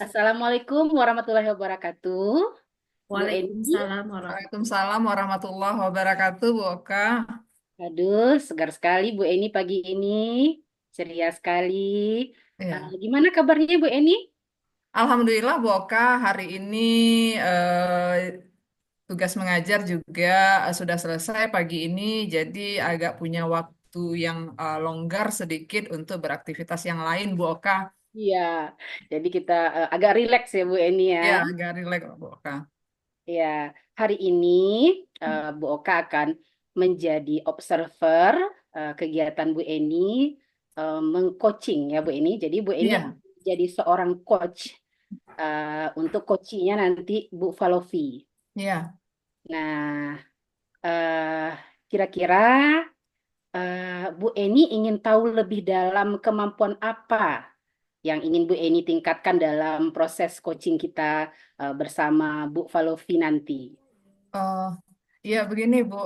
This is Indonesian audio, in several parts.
Assalamualaikum warahmatullahi wabarakatuh. Bu Eni, Waalaikumsalam warahmatullahi Waalaikumsalam warahmatullahi wabarakatuh, Bu Oka. Aduh, segar sekali Bu Eni pagi ini. Ceria sekali. Ya. Gimana kabarnya Bu Eni? Alhamdulillah Bu Oka, hari ini tugas mengajar juga sudah selesai pagi ini, jadi agak punya waktu yang longgar sedikit untuk beraktivitas yang lain Bu Oka. Iya, jadi kita agak rileks ya Bu Eni ya. Ya, agak rileks Bu Oka. Ya, hari ini Bu Oka akan menjadi observer kegiatan Bu Eni mengcoaching ya Bu Eni. Jadi Bu Eni Iya, akan jadi seorang coach untuk coachingnya nanti Bu Falovi. iya. Nah, eh, kira-kira Bu Eni ingin tahu lebih dalam kemampuan apa yang ingin Bu Eni tingkatkan dalam proses coaching kita bersama Bu Falovi nanti. Oh, iya begini Bu,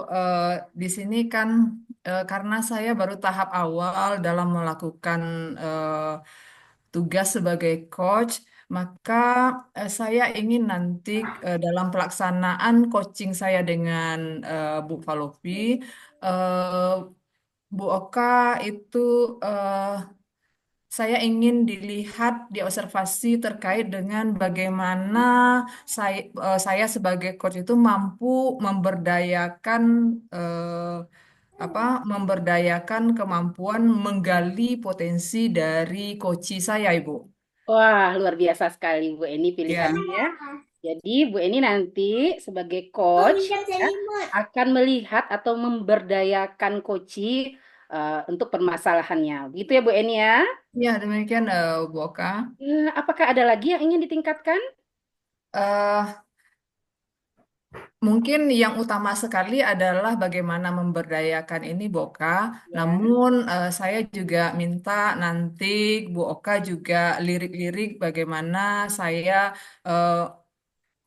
di sini kan karena saya baru tahap awal dalam melakukan eh, tugas sebagai coach, maka saya ingin nanti dalam pelaksanaan coaching saya dengan Bu Falovi, eh, Bu Oka itu eh, saya ingin dilihat, diobservasi terkait dengan bagaimana saya sebagai coach itu mampu memberdayakan eh, memberdayakan kemampuan menggali potensi dari coach saya, Ibu. Wah, luar biasa sekali Bu Eni Ya, pilihannya ya. Jadi Bu Eni nanti sebagai coach ya, akan melihat atau memberdayakan coach untuk permasalahannya. Gitu ya Bu Eni ya. ya demikian Bu Oka. Apakah ada lagi yang ingin ditingkatkan? Eh, Mungkin yang utama sekali adalah bagaimana memberdayakan ini Bu Oka. Ya. Namun saya juga minta nanti Bu Oka juga lirik-lirik bagaimana saya eh,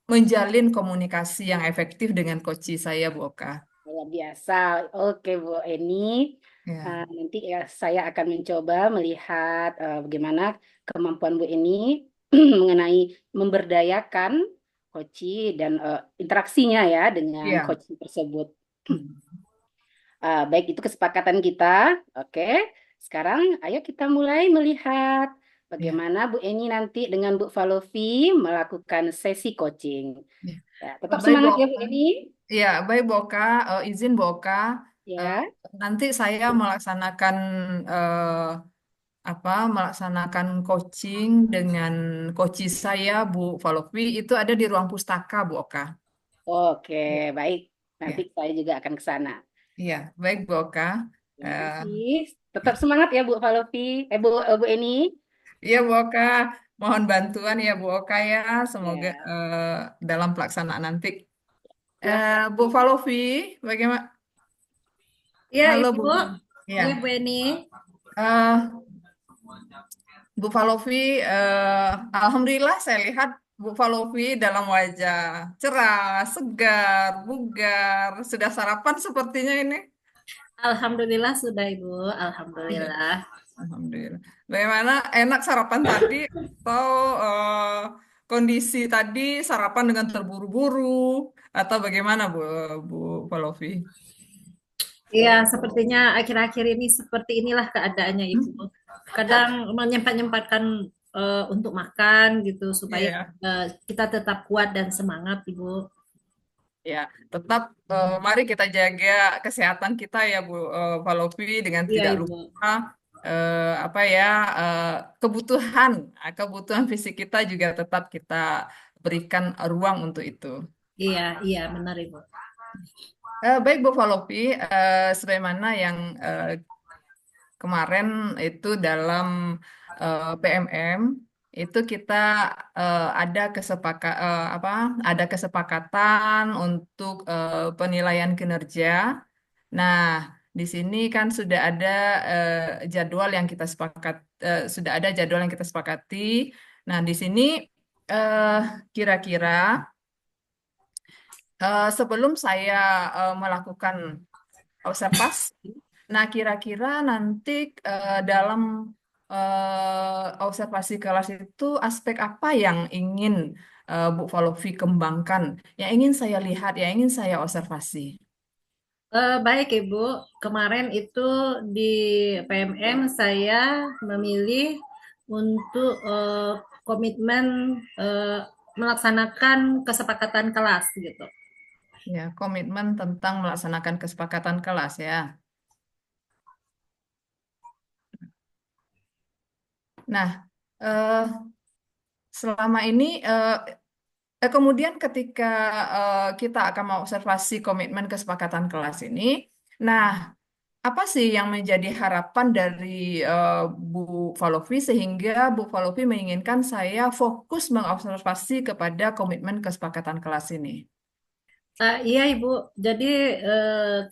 menjalin komunikasi yang efektif dengan coach saya Bu Oka. Luar biasa. Oke, Bu Eni. Ya, Nanti ya saya akan mencoba melihat bagaimana kemampuan Bu Eni mengenai memberdayakan coach dan interaksinya ya dengan iya. coach tersebut. Baik, itu kesepakatan kita. Oke. Sekarang ayo kita mulai melihat Iya. bagaimana Bu Eni nanti dengan Bu Falovi melakukan sesi coaching. Iya. Ya, tetap Baik Bu semangat ya Bu Oka. Eni. Iya, baik Bu Oka. Izin Bu Oka. Eh, Ya. Nanti saya melaksanakan melaksanakan coaching dengan coach saya Bu Falovi itu ada di ruang pustaka Bu Oka. Oke, Ya, baik. Nanti ya, saya juga akan ke sana. iya, baik Bu Oka. Terima Eh, kasih. Tetap semangat ya Bu Falovi. Bu Eni. iya Bu Oka, mohon bantuan ya Bu Oka ya. Semoga Ya, dalam pelaksanaan nanti. silahkan. Bu Falovi, bagaimana? Iya, Halo Ibu. Bu. Iya, Ya, Bu Eni. eh, Bu Falovi, Alhamdulillah saya lihat Bu Falovi dalam wajah cerah, segar, bugar. Sudah sarapan sepertinya ini. Alhamdulillah sudah, Ibu. Alhamdulillah. Alhamdulillah. Bagaimana enak sarapan tadi atau kondisi tadi sarapan dengan terburu-buru atau bagaimana Bu Falovi? Iya, sepertinya akhir-akhir ini seperti inilah keadaannya, Ibu. Kadang menyempat-nyempatkan untuk makan gitu supaya Iya, kita tetap kuat dan semangat, Ibu. ya. Tetap mari kita jaga kesehatan kita ya Falovi dengan Iya, tidak Ibu. lupa apa ya eh, kebutuhan kebutuhan fisik kita juga tetap kita berikan ruang untuk itu. Iya, iya, benar, Ibu. Baik Bu Falovi, sebagaimana yang kemarin itu dalam PMM itu kita ada kesepakatan untuk penilaian kinerja. Nah, di sini kan jadwal yang kita sudah ada jadwal yang kita sepakati. Nah, di sini eh, kira-kira sebelum saya melakukan observasi, nah kira-kira nanti dalam observasi kelas itu aspek apa yang ingin Bu Falofi kembangkan, yang ingin saya lihat, yang ingin saya observasi? Baik Ibu, kemarin itu di PMM saya memilih untuk komitmen eh, melaksanakan kesepakatan kelas gitu. Ya, komitmen tentang melaksanakan kesepakatan kelas ya. Nah, eh, selama ini kemudian ketika kita akan mengobservasi komitmen kesepakatan kelas ini, nah, apa sih yang menjadi harapan dari Bu Falofi sehingga Bu Falofi menginginkan saya fokus mengobservasi kepada komitmen kesepakatan kelas ini? Iya Ibu, jadi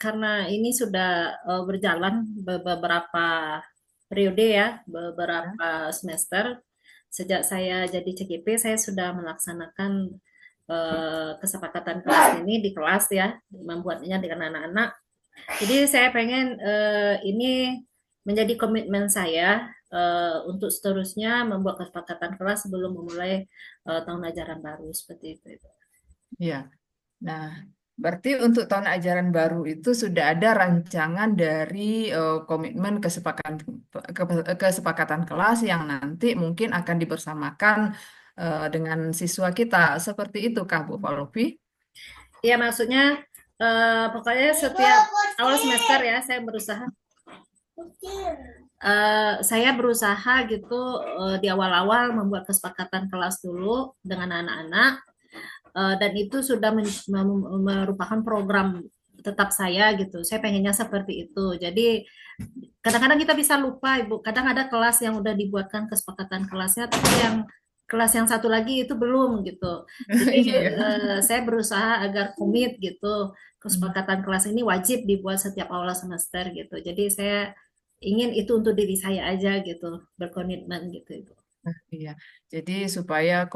karena ini sudah berjalan beberapa periode ya, Ya. beberapa semester. Sejak saya jadi CGP, saya sudah melaksanakan kesepakatan kelas ini di kelas ya, membuatnya dengan anak-anak. Jadi saya pengen ini menjadi komitmen saya untuk seterusnya membuat kesepakatan kelas sebelum memulai tahun ajaran baru seperti itu. Ibu. Ya. Nah, berarti untuk tahun ajaran baru itu sudah ada rancangan dari komitmen kesepakatan kelas yang nanti mungkin akan dibersamakan dengan siswa kita. Seperti itu, Kak Bu Falofi? Iya maksudnya pokoknya setiap awal semester ya saya berusaha gitu di awal-awal membuat kesepakatan kelas dulu dengan anak-anak dan itu sudah merupakan program tetap saya gitu. Saya pengennya seperti itu. Jadi kadang-kadang kita bisa lupa Ibu. Kadang ada kelas yang udah dibuatkan kesepakatan kelasnya tapi yang kelas yang satu lagi itu belum gitu. Jadi Iya. saya berusaha agar komit gitu. Kesepakatan kelas ini wajib dibuat setiap awal semester gitu. Jadi saya ingin itu untuk diri saya aja gitu, berkomitmen gitu Ibu. Iya, jadi supaya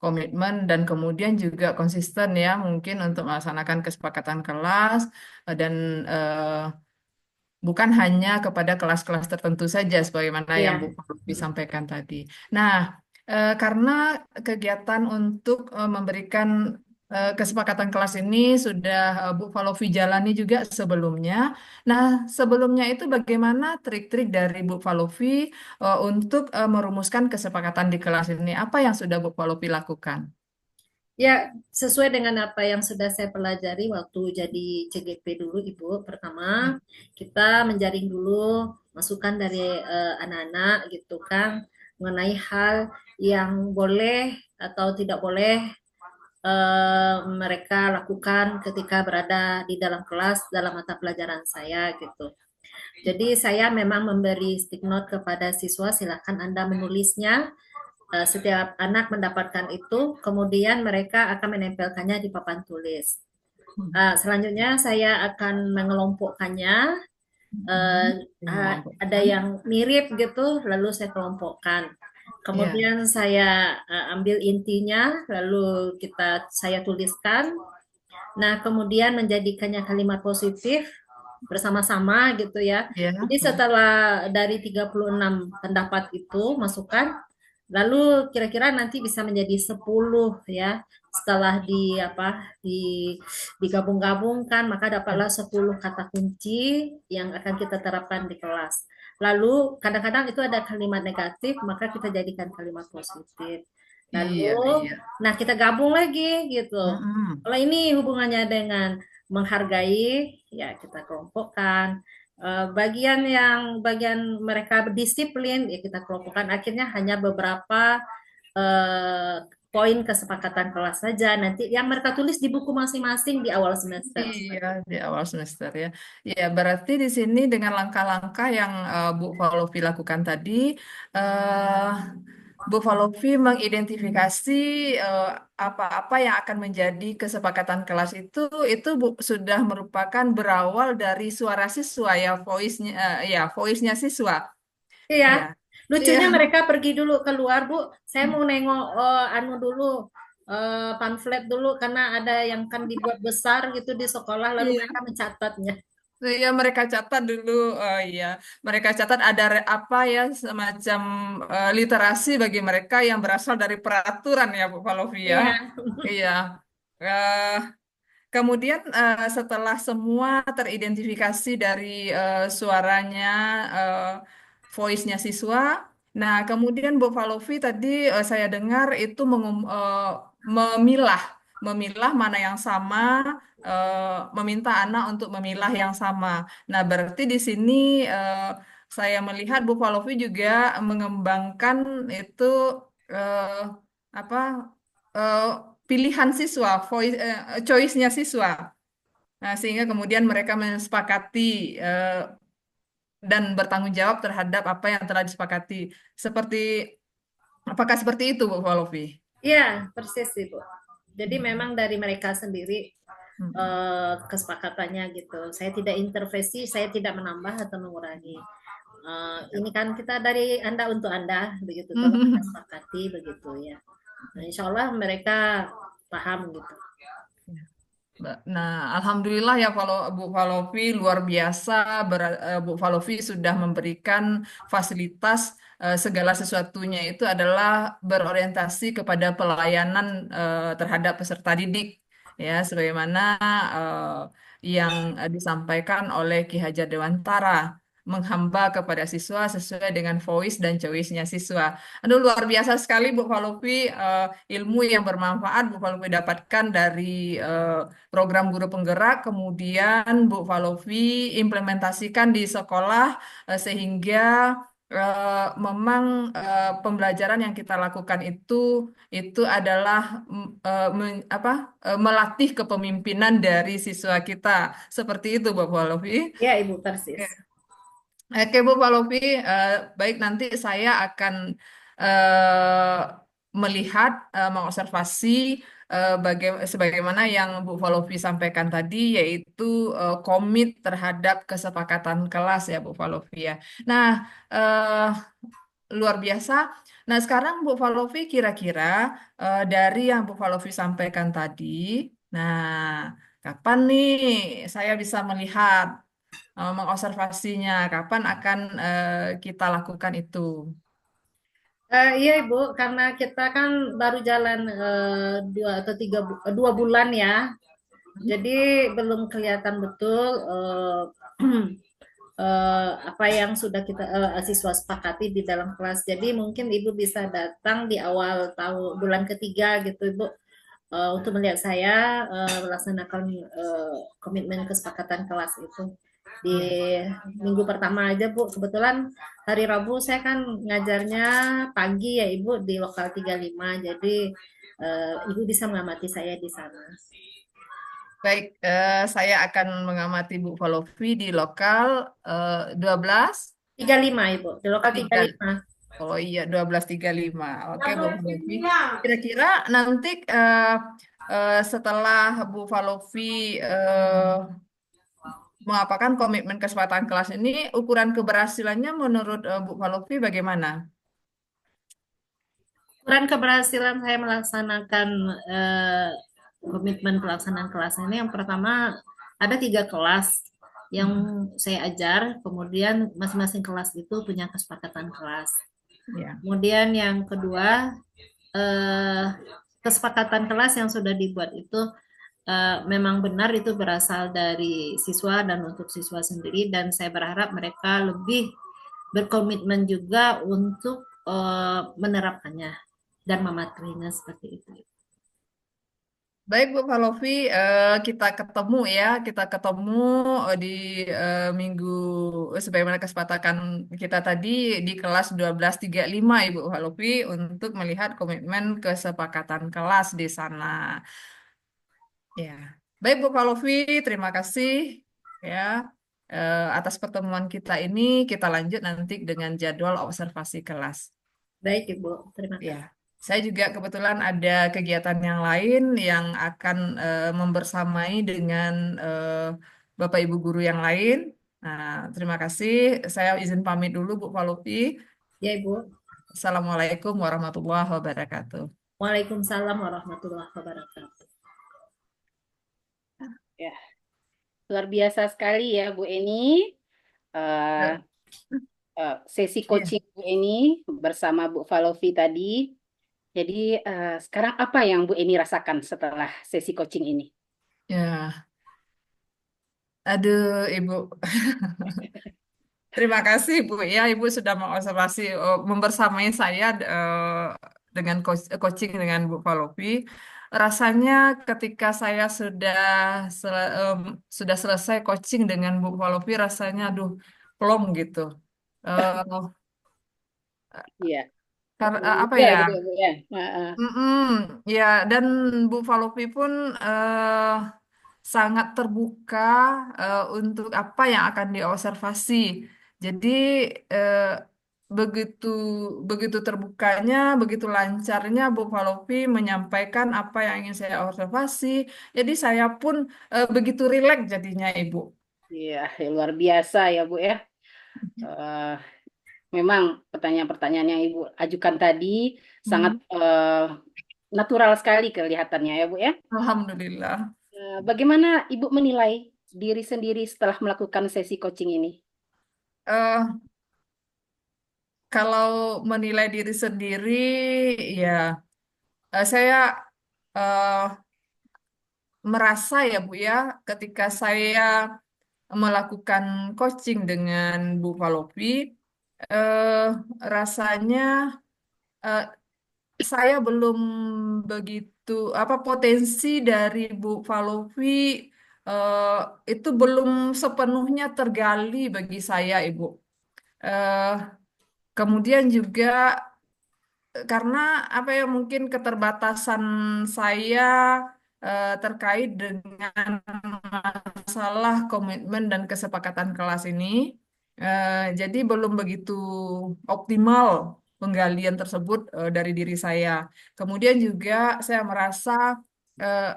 komitmen dan kemudian juga konsisten ya mungkin untuk melaksanakan kesepakatan kelas dan bukan hanya kepada kelas-kelas tertentu saja sebagaimana yang Bu Iya. Fahmi sampaikan tadi. Nah, karena kegiatan untuk memberikan kesepakatan kelas ini sudah Bu Falofi jalani juga sebelumnya. Nah, sebelumnya itu bagaimana trik-trik dari Bu Falofi untuk merumuskan kesepakatan di kelas ini? Apa yang sudah Bu Falofi lakukan? Ya, sesuai dengan apa yang sudah saya pelajari waktu jadi CGP dulu, Ibu. Ya. Pertama, kita menjaring dulu masukan dari anak-anak gitu kan, mengenai hal yang boleh atau tidak boleh mereka lakukan ketika berada di dalam kelas dalam mata pelajaran saya gitu. Jadi saya memang memberi stick note kepada siswa, silakan Anda menulisnya setiap anak mendapatkan itu, kemudian mereka akan menempelkannya di papan tulis. Selanjutnya saya akan mengelompokkannya. Hmm. Uh, ada Mengelompokkan. yang mirip gitu, lalu saya kelompokkan. Ya, Kemudian saya ambil intinya, lalu saya tuliskan. Nah, kemudian menjadikannya kalimat positif bersama-sama gitu ya. ya. Jadi setelah dari 36 pendapat itu masukan, lalu kira-kira nanti bisa menjadi 10 ya. Setelah digabung-gabungkan maka dapatlah 10 kata kunci yang akan kita terapkan di kelas. Lalu kadang-kadang itu ada kalimat negatif, maka kita jadikan kalimat positif. Iya, Lalu, iya. nah kita gabung lagi gitu. Mm-mm. Kalau ini hubungannya dengan menghargai, ya kita kelompokkan. Bagian mereka berdisiplin, ya kita kelompokkan. Akhirnya hanya beberapa eh, poin kesepakatan kelas saja. Nanti yang mereka tulis di buku masing-masing di awal semester. Iya, di awal semester ya. Ya, berarti di sini dengan langkah-langkah yang Bu Falofi lakukan tadi, eh, Bu Falofi mengidentifikasi eh, apa-apa yang akan menjadi kesepakatan kelas itu sudah merupakan berawal dari suara siswa ya, voice-nya, ya, voice-nya siswa. Iya, Ya, iya. lucunya mereka pergi dulu keluar, Bu. Saya mau nengok anu dulu, pamflet dulu karena ada yang kan dibuat besar gitu di sekolah, lalu Iya. mereka mencatatnya. Ya, mereka catat dulu. Oh iya, mereka catat ada apa ya, semacam literasi bagi mereka yang berasal dari peraturan ya, Bu Palovia. Iya. Iya. Eh, Kemudian setelah semua teridentifikasi dari suaranya, eh, voice-nya siswa, nah kemudian Bu Falovi tadi saya dengar itu memilah, memilah mana yang sama, meminta anak untuk memilah yang sama. Nah berarti di sini saya melihat Bu Falovi juga mengembangkan itu eh, apa? eh, pilihan siswa, choice-nya siswa. Nah, sehingga kemudian mereka mensepakati eh, dan bertanggung jawab terhadap apa yang telah disepakati. Seperti apakah seperti itu, Bu Falovi? Iya, persis Ibu. Jadi memang dari mereka sendiri Hmm. kesepakatannya gitu. Saya tidak intervensi, saya tidak menambah atau mengurangi. Ini kan kita dari Anda untuk Anda, begitu. Tolong kita sepakati, begitu ya. Nah, insya Allah mereka paham gitu. Nah, alhamdulillah ya kalau Bu Falovi luar biasa. Bu Falovi sudah memberikan fasilitas, segala sesuatunya itu adalah berorientasi kepada pelayanan terhadap peserta didik. Ya, sebagaimana yang disampaikan oleh Ki Hajar Dewantara, menghamba kepada siswa sesuai dengan voice dan choice-nya siswa. Aduh, luar biasa sekali Bu Falovi, ilmu yang bermanfaat Bu Falovi dapatkan dari program guru penggerak, kemudian Bu Falovi implementasikan di sekolah, sehingga memang pembelajaran yang kita lakukan itu adalah melatih kepemimpinan dari siswa kita. Seperti itu Bu Falovi. Ya, Ibu, persis. Oke Bu Palovi, baik, nanti saya akan eh, melihat, mengobservasi sebagaimana yang Bu Palovi sampaikan tadi, yaitu komit terhadap kesepakatan kelas ya Bu Palovi ya. Nah, eh, luar biasa. Nah sekarang Bu Palovi kira-kira dari yang Bu Palovi sampaikan tadi, nah kapan nih saya bisa melihat, mengobservasinya, kapan akan kita lakukan itu. Iya Ibu, karena kita kan baru jalan 2 bulan ya, jadi belum kelihatan betul apa yang sudah kita siswa sepakati di dalam kelas. Jadi mungkin Ibu bisa datang di awal tahun bulan ketiga gitu Ibu, untuk melihat saya melaksanakan komitmen kesepakatan kelas itu di Ya. minggu pertama aja Bu. Kebetulan hari Rabu saya kan ngajarnya pagi ya Ibu di lokal 35. Jadi Ibu bisa mengamati saya di sana. Baik, saya akan mengamati Bu Falovi di lokal 12 35 Ibu, di lokal 3. 35. Oh iya, 12.35. Oke, Bu Falovi. Kira-kira nanti setelah Bu Falovi mengapakan komitmen kesepakatan kelas ini, ukuran keberhasilannya menurut Bu Falovi bagaimana? Ukuran keberhasilan saya melaksanakan komitmen pelaksanaan kelas ini, yang pertama ada 3 kelas yang saya ajar, kemudian masing-masing kelas itu punya kesepakatan kelas. Ya. Kemudian yang kedua, eh, kesepakatan kelas yang sudah dibuat itu memang benar itu berasal dari siswa dan untuk siswa sendiri, dan saya berharap mereka lebih berkomitmen juga untuk menerapkannya dan mematuhinya seperti itu. Baik Bu Falovi, kita ketemu ya, kita ketemu di minggu, sebagaimana kesepakatan kita tadi, di kelas 12.35 Ibu Falovi, untuk melihat komitmen kesepakatan kelas di sana. Ya, baik Bu Falovi, terima kasih ya atas pertemuan kita ini. Kita lanjut nanti dengan jadwal observasi kelas. Baik Ibu, terima Ya, kasih. saya juga kebetulan ada kegiatan yang lain yang akan membersamai dengan Bapak Ibu guru yang lain. Nah, terima kasih. Saya izin pamit dulu, Bu Falopi. Ya Ibu. Assalamualaikum warahmatullahi wabarakatuh. Waalaikumsalam warahmatullahi wabarakatuh. Ya. luar biasa sekali ya Bu Eni. Eh, Eh, Sesi Iya, coaching Bu Eni bersama Bu Falovi tadi. Jadi sekarang apa yang Bu Eni rasakan setelah sesi coaching ini? ya. Aduh, Ibu. Terima kasih, Bu. Ya, Ibu sudah mengobservasi, membersamai saya dengan coaching dengan Bu Palopi. Rasanya ketika saya sudah selesai coaching dengan Bu Palopi, rasanya, aduh, plong gitu. Eh, Iya, karena apa lega ya? gitu ya Bu ya. Heeh. Mm-mm, ya, dan Bu Falopi pun sangat terbuka untuk apa yang akan diobservasi. Jadi eh, begitu begitu terbukanya, begitu lancarnya Bu Falopi menyampaikan apa yang ingin saya observasi. Jadi saya pun begitu rileks jadinya, Ibu. Iya, ya luar biasa ya Bu ya. Eh, Memang pertanyaan-pertanyaan yang Ibu ajukan tadi sangat Hmm, natural sekali kelihatannya ya Bu ya. Alhamdulillah. Bagaimana Ibu menilai diri sendiri setelah melakukan sesi coaching ini? Eh, Kalau menilai diri sendiri, ya saya eh, merasa ya Bu ya, ketika saya melakukan coaching dengan Bu Palopi, eh, rasanya eh, saya belum begitu apa potensi dari Bu Palopi eh, itu belum sepenuhnya tergali bagi saya, Ibu. Eh, Kemudian juga karena apa ya mungkin keterbatasan saya terkait dengan masalah komitmen dan kesepakatan kelas ini, jadi belum begitu optimal penggalian tersebut dari diri saya. Kemudian juga saya merasa eh,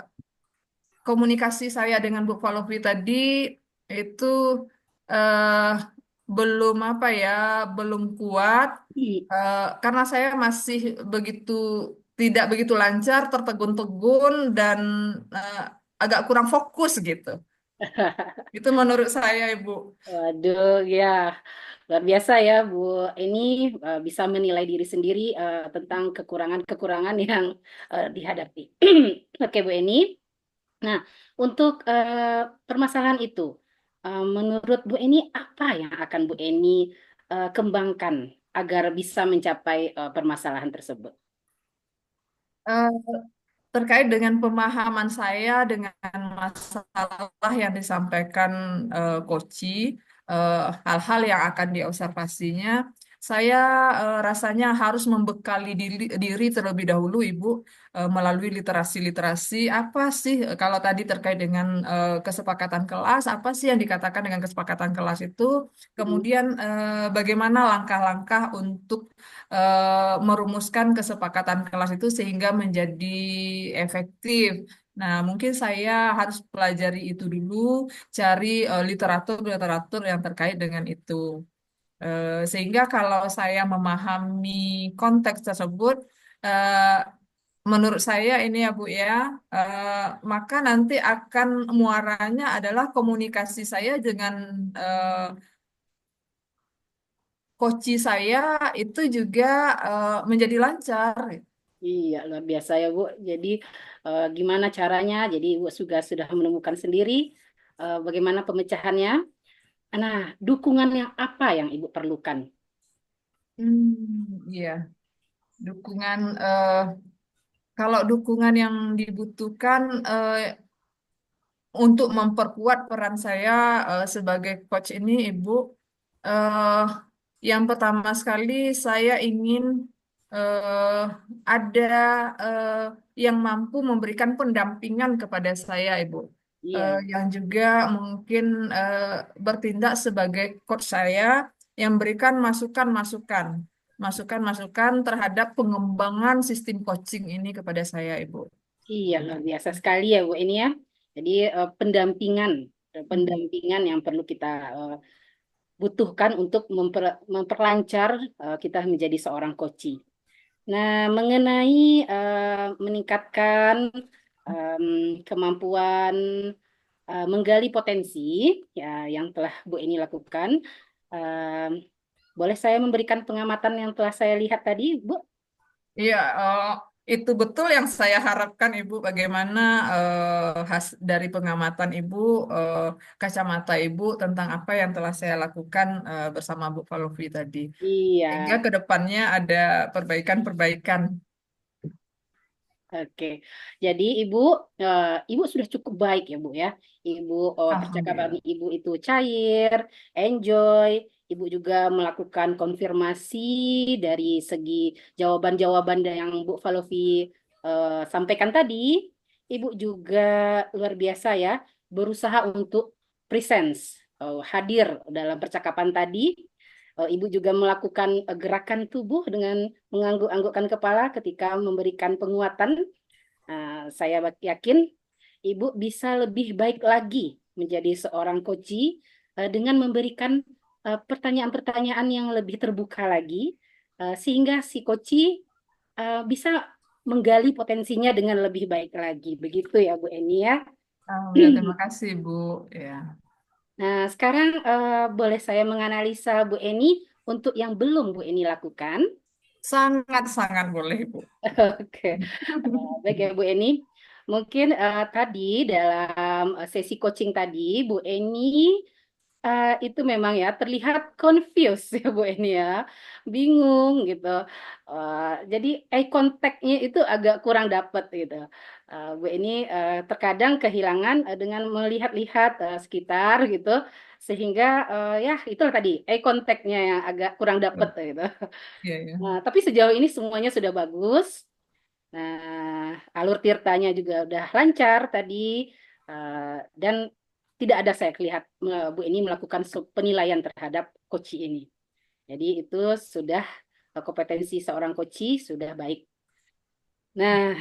komunikasi saya dengan Bu Falovi tadi itu eh, belum apa ya, belum kuat I- karena saya masih begitu tidak begitu lancar, tertegun-tegun dan eh, agak kurang fokus gitu. Itu menurut saya, Ibu. Waduh, ya luar biasa ya Bu. Ini bisa menilai diri sendiri tentang kekurangan-kekurangan yang dihadapi. Oke Bu Eni. Nah, untuk permasalahan itu, menurut Bu Eni apa yang akan Bu Eni kembangkan agar bisa mencapai permasalahan tersebut? Eh, Terkait dengan pemahaman saya dengan masalah yang disampaikan Koci, hal-hal yang akan diobservasinya, saya rasanya harus membekali diri terlebih dahulu, Ibu, melalui literasi-literasi. Apa sih kalau tadi terkait dengan kesepakatan kelas, apa sih yang dikatakan dengan kesepakatan kelas itu? Hmm. Kemudian bagaimana langkah-langkah untuk merumuskan kesepakatan kelas itu sehingga menjadi efektif. Nah, mungkin saya harus pelajari itu dulu, cari literatur-literatur yang terkait dengan itu. Sehingga kalau saya memahami konteks tersebut, eh, menurut saya ini ya Bu ya, eh, maka nanti akan muaranya adalah komunikasi saya dengan eh, coach saya itu juga menjadi lancar. Iya, luar biasa ya Bu. Jadi gimana caranya? Jadi Ibu sudah menemukan sendiri bagaimana pemecahannya. Nah, dukungan yang apa yang Ibu perlukan? Iya, dukungan kalau dukungan yang dibutuhkan untuk memperkuat peran saya sebagai coach ini, Ibu, eh, yang pertama sekali saya ingin eh, ada eh, yang mampu memberikan pendampingan kepada saya, Ibu. Iya, Yang juga mungkin eh, bertindak sebagai coach saya yang berikan masukan-masukan, masukan-masukan terhadap pengembangan sistem coaching ini kepada saya, Ibu. iya, luar biasa sekali ya Bu ini ya. Jadi pendampingan, Hmm. pendampingan yang perlu kita butuhkan untuk memperlancar kita menjadi seorang coach. Nah, mengenai meningkatkan kemampuan menggali potensi ya yang telah Bu Eni lakukan. Eh, Boleh saya memberikan pengamatan yang telah saya lihat tadi, Bu? Iya, itu betul yang saya harapkan, Ibu. Bagaimana dari pengamatan Ibu, eh, kacamata Ibu tentang apa yang telah saya lakukan bersama Bu Falofi tadi. Iya. Sehingga ke depannya ada perbaikan-perbaikan. Oke, jadi ibu sudah cukup baik ya Bu ya. Ibu percakapan Alhamdulillah. ibu itu cair, enjoy. Ibu juga melakukan konfirmasi dari segi jawaban-jawaban yang Bu Falofi sampaikan tadi. Ibu juga luar biasa ya, berusaha untuk presence, hadir dalam percakapan tadi. Ibu juga melakukan gerakan tubuh dengan mengangguk-anggukkan kepala ketika memberikan penguatan. Saya yakin Ibu bisa lebih baik lagi menjadi seorang coach dengan memberikan pertanyaan-pertanyaan yang lebih terbuka lagi, sehingga si coach bisa menggali potensinya dengan lebih baik lagi. Begitu ya Bu Eni ya. Alhamdulillah, terima kasih, Bu. Ya. Nah, sekarang boleh saya menganalisa Bu Eni untuk yang belum Bu Eni lakukan. Sangat-sangat boleh, Bu. Oke. Baik ya Bu Eni. Mungkin tadi dalam sesi coaching tadi Bu Eni itu memang ya terlihat confused ya Bu Eni ya, bingung gitu. Jadi eye contact-nya itu agak kurang dapet gitu. Bu Eni terkadang kehilangan dengan melihat-lihat sekitar gitu, sehingga ya itulah tadi eye contact-nya yang agak kurang dapet gitu. Iya, ya. Tapi sejauh ini semuanya sudah bagus. Nah, alur tirtanya juga udah lancar tadi, dan tidak ada saya lihat Bu ini melakukan penilaian terhadap koci ini. Jadi itu sudah kompetensi seorang koci sudah baik. Nah,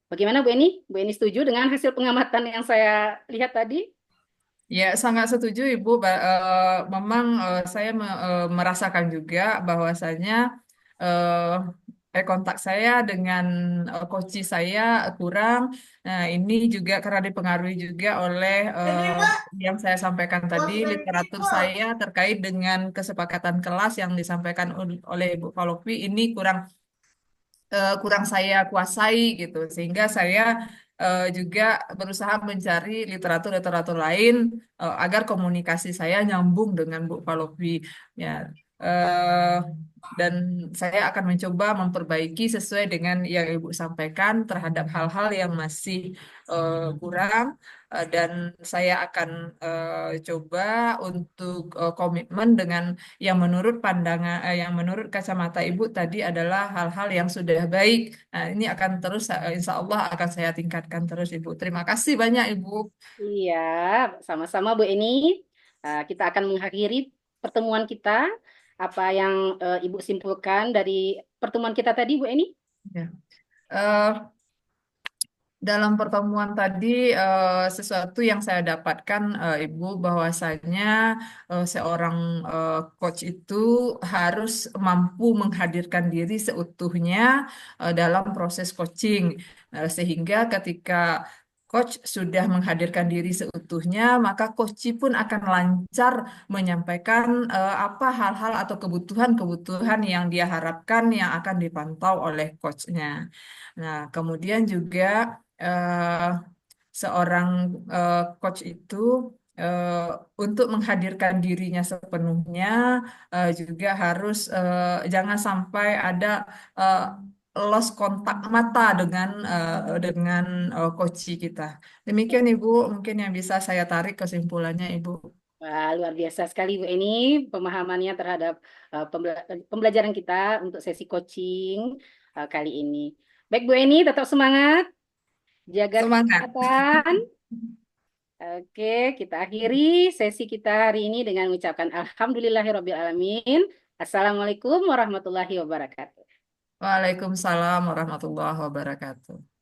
bagaimana Bu Eni? Bu Eni setuju dengan hasil pengamatan yang saya lihat tadi? Ya, sangat setuju Ibu. Memang saya merasakan juga bahwasanya kontak saya dengan coach saya kurang. Nah, ini juga karena dipengaruhi juga oleh yang saya sampaikan tadi, literatur saya terkait dengan kesepakatan kelas yang disampaikan oleh Ibu Falopi ini kurang saya kuasai gitu, sehingga saya juga berusaha mencari literatur-literatur lain agar komunikasi saya nyambung dengan Bu Palovi ya. eh, dan saya akan mencoba memperbaiki sesuai dengan yang Ibu sampaikan terhadap hal-hal yang masih kurang. Dan saya akan coba untuk komitmen dengan yang menurut yang menurut kacamata Ibu tadi adalah hal-hal yang sudah baik. Nah, ini akan terus, insya Allah akan saya tingkatkan terus, Ibu. Terima kasih banyak, Ibu. Iya, sama-sama Bu Eni. Kita akan mengakhiri pertemuan kita. Apa yang Ibu simpulkan dari pertemuan kita tadi, Bu Eni? Ya. Eh, Dalam pertemuan tadi, sesuatu yang saya dapatkan, Ibu, bahwasanya seorang coach itu harus mampu menghadirkan diri seutuhnya dalam proses coaching. Sehingga ketika coach sudah menghadirkan diri seutuhnya, maka coach pun akan lancar menyampaikan apa hal-hal atau kebutuhan-kebutuhan yang dia harapkan yang akan dipantau oleh coachnya. Nah, kemudian juga eh, seorang coach itu eh, untuk menghadirkan dirinya sepenuhnya juga harus jangan sampai ada eh, lost kontak mata dengan coach kita. Demikian Ibu, mungkin yang bisa saya tarik kesimpulannya Ibu. Wah, luar biasa sekali Bu Eni pemahamannya terhadap pembelajaran kita untuk sesi coaching kali ini. Baik Bu Eni, tetap semangat, jaga Semangat. kesehatan. Oke, kita akhiri sesi kita hari ini dengan mengucapkan Alhamdulillahirrabbilalamin. Assalamualaikum warahmatullahi wabarakatuh. Waalaikumsalam warahmatullahi wabarakatuh.